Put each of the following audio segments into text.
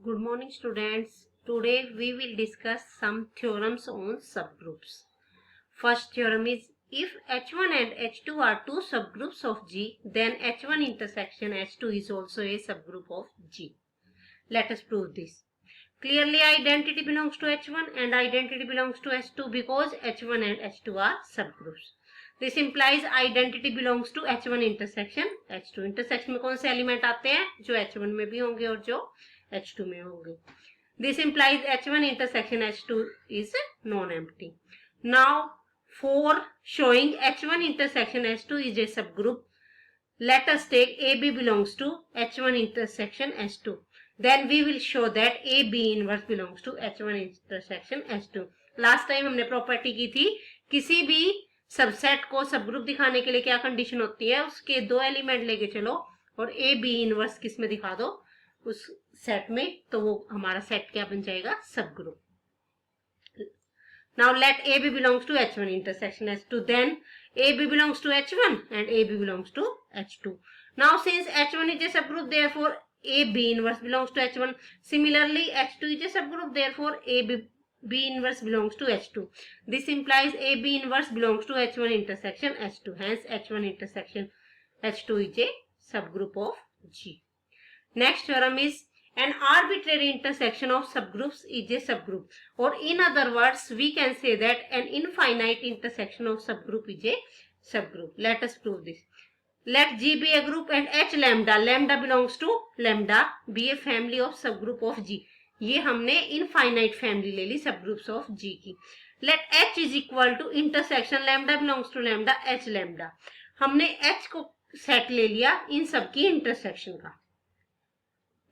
Good morning, students. Today we will discuss some theorems on subgroups. First theorem is, if H1 and H2 are two subgroups of G, then H1 intersection H2 is also a subgroup of G. Let us prove this. Clearly identity belongs to H1 and identity belongs to H2 because H1 and H2 are subgroups. This implies identity belongs to H1 intersection H2. Intersection में कौन से element आते हैं जो H1 में भी होंगे और जो H2 में होंगे. This implies H1 intersection H2 is non-empty. Now, for showing H1 intersection H2 is a subgroup, let us take AB belongs to H1 intersection H2. Then we will show that AB inverse belongs to H1 intersection H2. Last time हमने property की थी, किसी भी subset को subgroup दिखाने के लिए क्या कंडीशन होती है, उसके दो एलिमेंट लेके चलो और AB इनवर्स किस में दिखा दो, उस सेट में, तो वो हमारा सेट क्या बन जाएगा, subgroup. Now let AB belongs to H1 intersection H2, then AB belongs to H1 and AB belongs to H2. Now since H1 is a subgroup, therefore AB inverse belongs to H1. Similarly H2 is a subgroup, therefore AB inverse belongs to H2. This implies AB inverse belongs to H1 intersection H2. Hence H1 intersection H2 is a subgroup of G. Next theorem is, an arbitrary intersection of subgroups is a subgroup, or in other words we can say that an infinite intersection of subgroup is a subgroup. Let us prove this. Let G be a group and H lambda belongs to lambda be a family of subgroup of G. ये हमने infinite family ले ली सबग्रुप्स of G की. Let H is equal to intersection lambda belongs to lambda H lambda. हमने H को set ले लिया इन सब की इंटरसेक्शन का.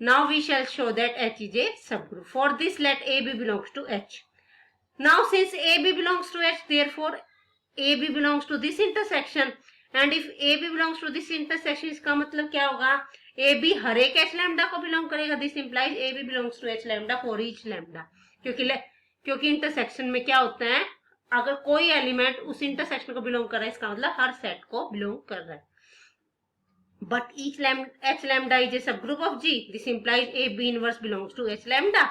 Now we shall show that H is a subgroup. For this let AB belongs to H. Now since AB belongs to H, therefore AB belongs to this intersection. And if AB belongs to this intersection, इसका मतलब क्या होगा, AB हर एक H lambda को belong करेगा. This implies AB belongs to H lambda for each lambda. क्योंकि intersection में क्या होता है, अगर कोई एलिमेंट उस इंटरसेक्शन को बिलोंग कर रहा है, इसका मतलब हर सेट को बिलोंग कर रहा है. But each H lambda is a subgroup of G. This implies AB inverse belongs to H lambda.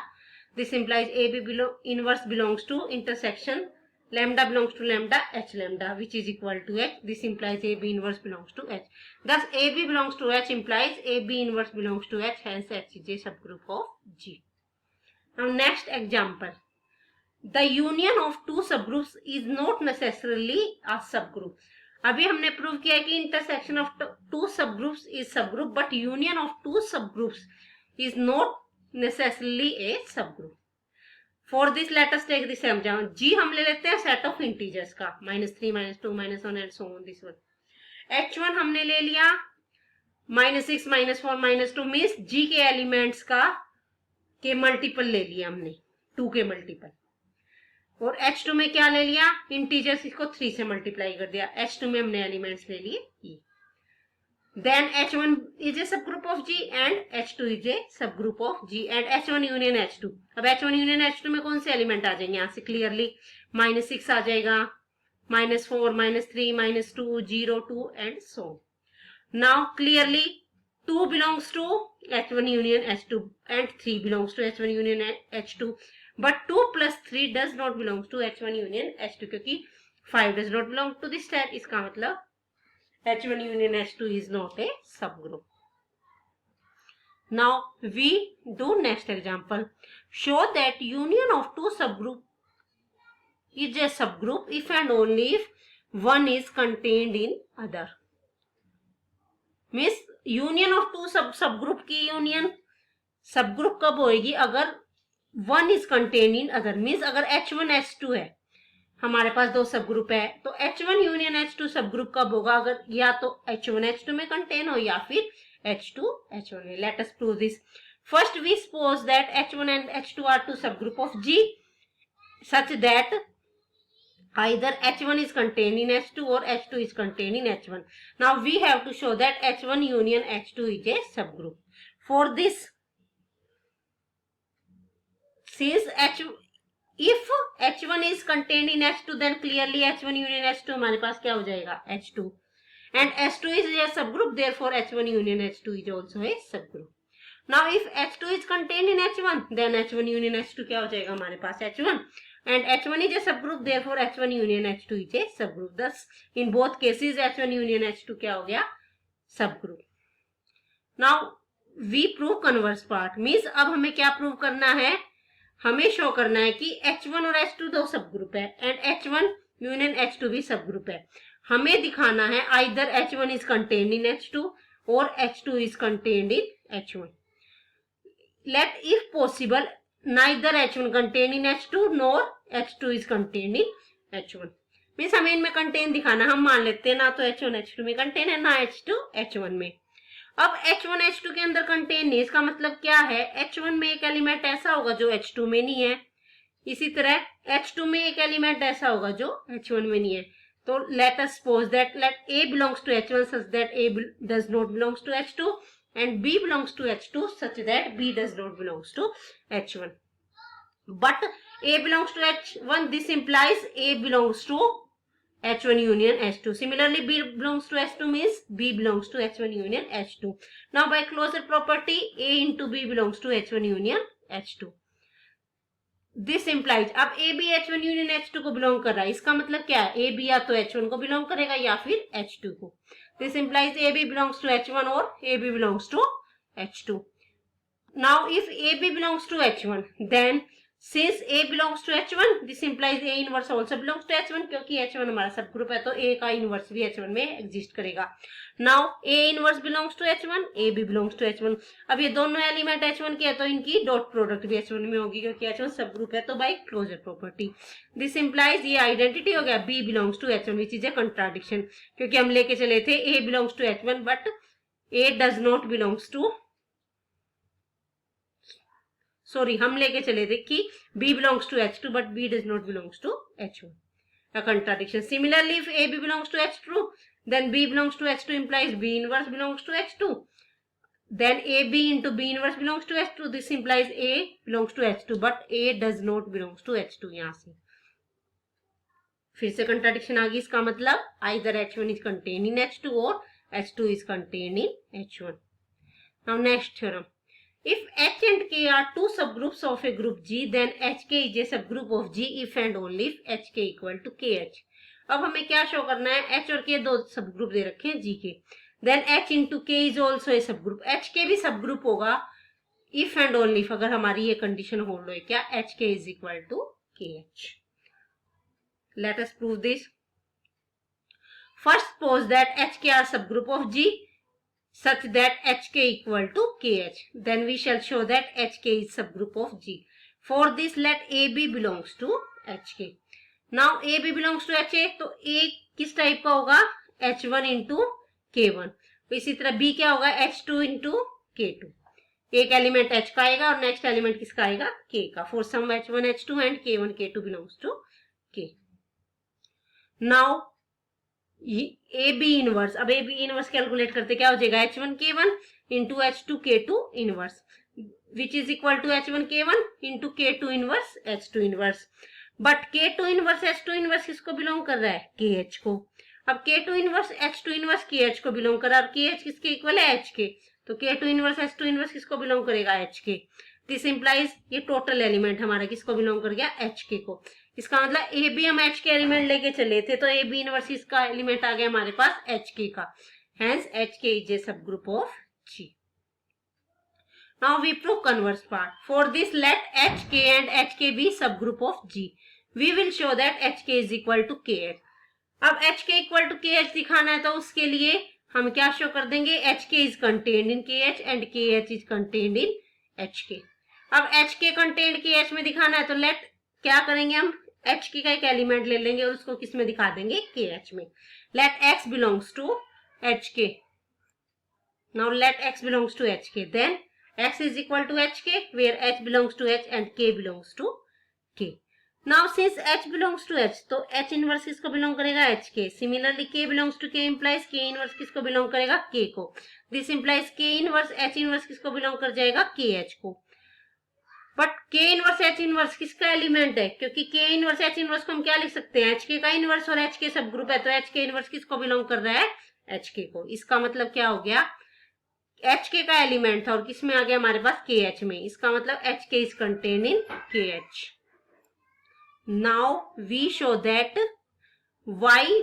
This implies AB inverse belongs to intersection lambda belongs to lambda H lambda, which is equal to H. This implies AB inverse belongs to H. Thus AB belongs to H implies AB inverse belongs to H. Hence H is a subgroup of G. Now next example. The union of two subgroups is not necessarily a subgroup. अभी हमने prove किया कि intersection of two subgroups is subgroup, but union of two subgroups is not necessarily a subgroup. For this let us take this example. जी हम ले लेते हैं set of integers का, -3 -2 -1 and so on this one. H1 हमने ले लिया -6 -4 -2 means जी के एलिमेंट्स के मल्टीपल ले लिया हमने, 2 के मल्टीपल. और H2 में क्या ले लिया, इंटीजर्स इसको 3 से मल्टीप्लाई कर दिया. H2 में हमने एलिमेंट्स ले लिए E. Then H1 is a subgroup of G and H2 is a subgroup of G and H1 union H2. अब H1 union H2 में कौन से एलिमेंट आ जाएंगे, यहाँ से क्लियरली -6 आ जाएगा, -4 -3 -2 0 2 and so. Now clearly 2 belongs to H1 union H2 and 3 belongs to H1 union H2. But 2 plus 3 does not belong to H1 union H2 क्योंकि 5 does not belong to this set. इसका मतलब H1 union H2 is not a subgroup. Now we do next example. Show that union of two subgroup is a subgroup if and only if one is contained in other. Means union of two subgroup की union subgroup कब होएगी, अगर one is contain in other. Means अगर H1 H2 है, हमारे पास दो सब group है, तो H1 यूनियन H2 सब ग्रुप कब होगा, अगर या तो H1 H2 में कंटेन हो या फिर H2 H1 में. Let us prove this. First we suppose that H1 and H2 are two subgroup of G such that either H1 is contained in H2 or H2 is contained in H1. Now we have to show that H1 union H2 is a subgroup. For this, since if H1 is contained in H2, then clearly H1 union H2 हमारे पास क्या हो जाएगा, H2. And H2 is a subgroup, therefore H1 union H2 is also a subgroup. Now if H2 is contained in H1 then H1 union H2 क्या हो जाएगा हमारे पास H1 and H1 is a subgroup, therefore H1 union H2 is a subgroup. Thus in both cases H1 union H2 क्या हो गया subgroup. Now we prove converse part means अब हमें क्या प्रूव करना है, हमें शो करना है कि H1 और H2 दो सबग्रुप है एंड H1 यूनियन H2 भी सबग्रुप है. हमें दिखाना है either H1 is contained in H2 or H2 is contained in H1. Let if possible neither H1 contained in H2 nor H2 is contained in H1. Means हमें इनमें contain दिखाना. हम मान लेते हैं ना तो H1 H2 में कंटेन है ना H2 H1 में. अब H1 H2 के अंदर कंटेन नहीं, इसका मतलब क्या है, H1 में एक एलिमेंट ऐसा होगा जो H2 में नहीं है, इसी तरह H2 में एक एलिमेंट ऐसा होगा जो H1 में नहीं है. तो let us suppose that let A belongs to H1 such that A does not belongs to H2 and B belongs to H2 such that B does not belongs to H1. But A belongs to H1, this implies A belongs to H1 union H2. Similarly, B belongs to H2 means B belongs to H1 union H2. Now by closure property, A into B belongs to H1 union H2. This implies अब A भी H1 union H2 को belong कर रहा है, इसका मतलब क्या है, A भी या तो H1 को बिलोंग करेगा या फिर H2 को. This implies AB belongs to H1 or AB belongs to H2. Now if AB belongs to H1 then since A belongs to H1 this implies A inverse also belongs to H1 क्योंकि H1 हमारा सब group है तो A का inverse भी H1 में exist करेगा. Now A inverse belongs to H1, A भी belongs to H1. अब ये दोनों एलिमेंट H1 के है तो इनकी डॉट प्रोडक्ट भी H1 में होगी क्योंकि H1 सब ग्रुप है तो by closure property. This implies ये आइडेंटिटी हो गया B belongs to H1 which is a contradiction क्योंकि हम लेके चले थे A belongs to H1 but A does not belongs to हम लेके चले थे कि B belongs to H2 but B does not belongs to H1. A contradiction. Similarly, if AB belongs to H2, then B belongs to H2 implies B inverse belongs to H2. Then AB into B inverse belongs to H2. This implies A belongs to H2 but A does not belongs to H2. यहाँ से फिर से contradiction आ गई. इसका मतलब either H1 is contained in H2 or H2 is contained in H1. Now next theorem. If H and K are two subgroups of a group G, then HK is a subgroup of G if and only if HK equal to KH. अब हमें क्या show करना है, H और K दो subgroup दे रखे हैं G के. Then H into K is also a subgroup. HK भी सबग्रुप होगा if and only if अगर हमारी ये कंडीशन होल्ड हो क्या HK is equal to KH. Let us prove this. First suppose that HK are subgroup of G such that HK equal to KH. Then we shall show that HK is subgroup of G. For this let AB belongs to HK. Now AB belongs to HK तो A किस type का होगा H1 into K1. इसी तरह B क्या होगा H2 into K2. एक element H का आएगा और नेक्स्ट एलिमेंट किसका आएगा K का. For some H1 H2 and K1 K2 belongs to K. Now AB inverse, अब AB इनवर्स कैलकुलेट करते क्या हो जाएगा H1 K1 into H2 K2 inverse which is equal to H1 K1 into K2 inverse H2 inverse. But K2 inverse H2 inverse किसको belong कर रहा है KH को. अब K2 inverse H2 inverse KH को बिलोंग कर रहा है और KH किसके इक्वल है H के, तो K2 इनवर्स H2 इनवर्स किसको बिलोंग करेगा H के. दिस इंप्लाइज ये टोटल एलिमेंट हमारा किसको बिलोंग कर गया H के को. इसका मतलब ए बी हम H के एलिमेंट लेके चले थे तो ए बी इनवर्स इसका एलिमेंट आ गया हमारे पास H के का. Hence H K is a subgroup of G. Now we prove converse part. For this let H K and H K be subgroup of G. We will show that H K is equal to KH. अब H K equal to KH दिखाना है तो उसके लिए हम क्या show कर देंगे H K is contained in KH and KH is contained in H के. अब H के कंटेन्ड KH में दिखाना है तो लेट क्या करेंगे हम H का एक एलिमेंट ले लेंगे और उसको किस में दिखा देंगे KH में. Let X belongs to H K. Now let X belongs to H K. Then X is equal to H K where H belongs to H and K belongs to K. Now since H belongs to H तो H inverse किसको belong करेगा H K. Similarly K belongs to K implies K inverse किसको belong करेगा K को. This implies K inverse H inverse किसको belong कर जाएगा KH को. But K inverse H inverse किसका एलिमेंट है, क्योंकि K इनवर्स H इनवर्स को हम क्या लिख सकते हैं HK का इनवर्स और HK सब ग्रुप है तो HK इनवर्स किसको बिलोंग कर रहा है HK को. इसका मतलब क्या हो गया एच के का एलिमेंट था और किस में आ गया हमारे पास के एच में, इसका मतलब एच के is contain in k h. Now we show that y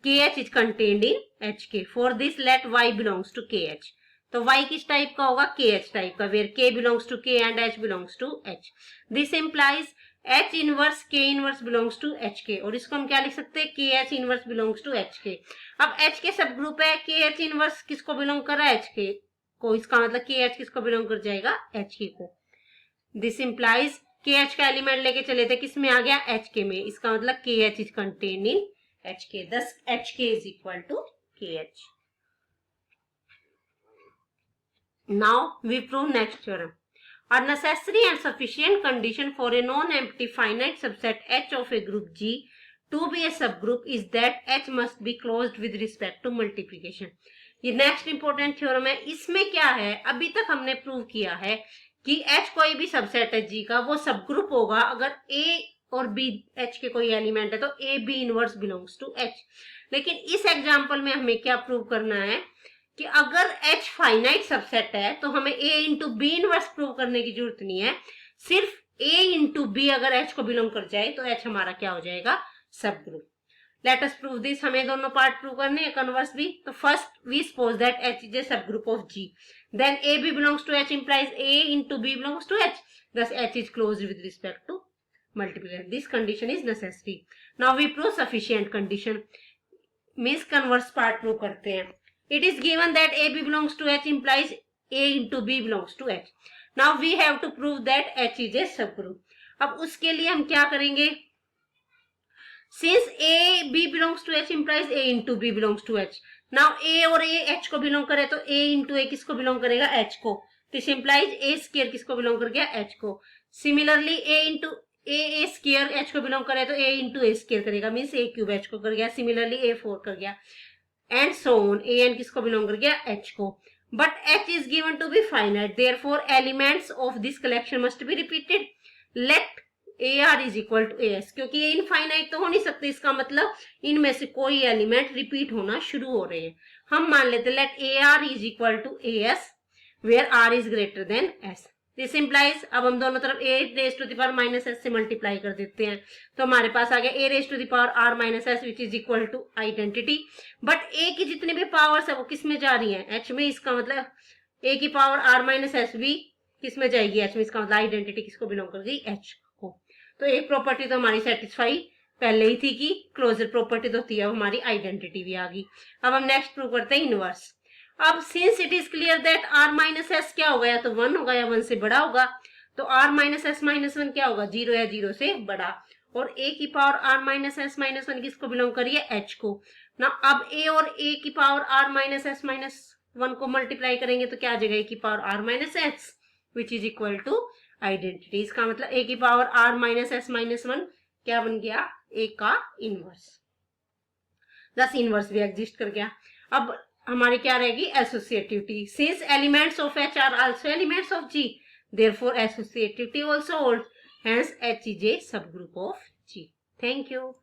k h is contained in h k. For this let y belongs to k h. तो y किस टाइप का होगा, के एच टाइप का, where k belongs to k and h belongs to h. This implies h inverse k inverse belongs to h k. और इसको हम क्या लिख सकते हैं, k h inverse belongs to h k. अब h के सब ग्रुप है, k h इनवर्स किसको बिलोंग कर रहा है, h k को, इसका मतलब k h किसको बिलोंग कर जाएगा, h k को. दिस इंप्लाइज k h का एलिमेंट लेके चले थे, किस में आ गया, h k में, इसका मतलब k h is contain in h k. thus h k is equal to k h. Now we prove next theorem. A necessary and sufficient condition for a non-empty finite subset H of a group G to be a subgroup is that H must be closed with respect to multiplication. ये next important theorem है. इसमें क्या है, अभी तक हमने prove किया है कि H कोई भी सबसेट है G का, वो सब ग्रुप होगा अगर A और B H के कोई एलिमेंट है तो A B inverse belongs to H. लेकिन इस एग्जाम्पल में हमें क्या प्रूव करना है कि अगर H फाइनाइट सबसेट है तो हमें A into b inverse prove करने की जरूरत नहीं है. सिर्फ A इंटू बी अगर H को बिलोंग कर जाए तो H हमारा क्या हो जाएगा, subgroup. Let us prove this. हमें दोनों पार्ट प्रूव करने हैं, कन्वर्स भी. तो first we suppose that H is a subgroup of G. Then A B belongs to H implies A into B belongs to H. Thus H is closed with respect to multiplication. This condition is necessary. Now we prove sufficient condition. Means converse part prove करते हैं. It is given that AB belongs to H implies A into B belongs to H. Now we have to prove that H is a subgroup. अब उसके लिए हम क्या करेंगे, since A B belongs to H implies A into B belongs to H. Now A और A H को belong करे तो A into A किसको बिलोंग करेगा, H को. This implies A square किसको बिलोंग कर गया, H को. Similarly A into A square H को बिलोंग करे तो A into A square करेगा, मीन्स A cube H को कर गया. Similarly A 4 कर गया. And so on. A n किसको बिलोंग कर गया, एच को. But h is given to be finite, therefore elements of this collection must be repeated. Let a r is equal to a s. क्योंकि ये infinite तो हो नहीं सकते, इसका मतलब इनमें से कोई एलिमेंट रिपीट होना शुरू हो रहे हैं. हम मान लेते let a r is equal to a s where r is greater than s. This implies, अब हम दोनों तरफ a raise to the power minus s से मल्टीप्लाई कर देते हैं तो हमारे पास आ गया a raise to the power r minus s which is equal to identity. But a की जितनी भी पावर्स है वो किस में जा रही है, h में. इसका मतलब a की पावर r माइनस एस भी किस में जाएगी, h में. इसका मतलब आइडेंटिटी किसको बिलोंग कर गई, h को. तो एक प्रॉपर्टी तो हमारी सेटिस्फाई पहले ही थी कि क्लोजर प्रॉपर्टी तो थी, अब हमारी आइडेंटिटी भी आ गई. अब हम नेक्स्ट प्रूव करते हैं इनवर्स. अब since it is clear that r minus S क्या होगा, या तो 1 होगा या 1 से बड़ा होगा. तो r माइनस एस माइनस 1 क्या होगा, 0 या 0 से बड़ा. और a की power r minus s minus 1 किसको बिलोंग करिए, h को. ना अब a और a की power r minus s minus 1 को मल्टीप्लाई करेंगे तो क्या आ जाएगा, a की power r minus s which is equal to identity. इसका मतलब a की power r minus s minus 1 क्या बन गया, a का इनवर्स. दस इनवर्स भी एग्जिस्ट कर गया. अब हमारी क्या रहेगी, associativity. Since elements of h are also elements of g, therefore associativity also holds, hence h is a subgroup of g. Thank you.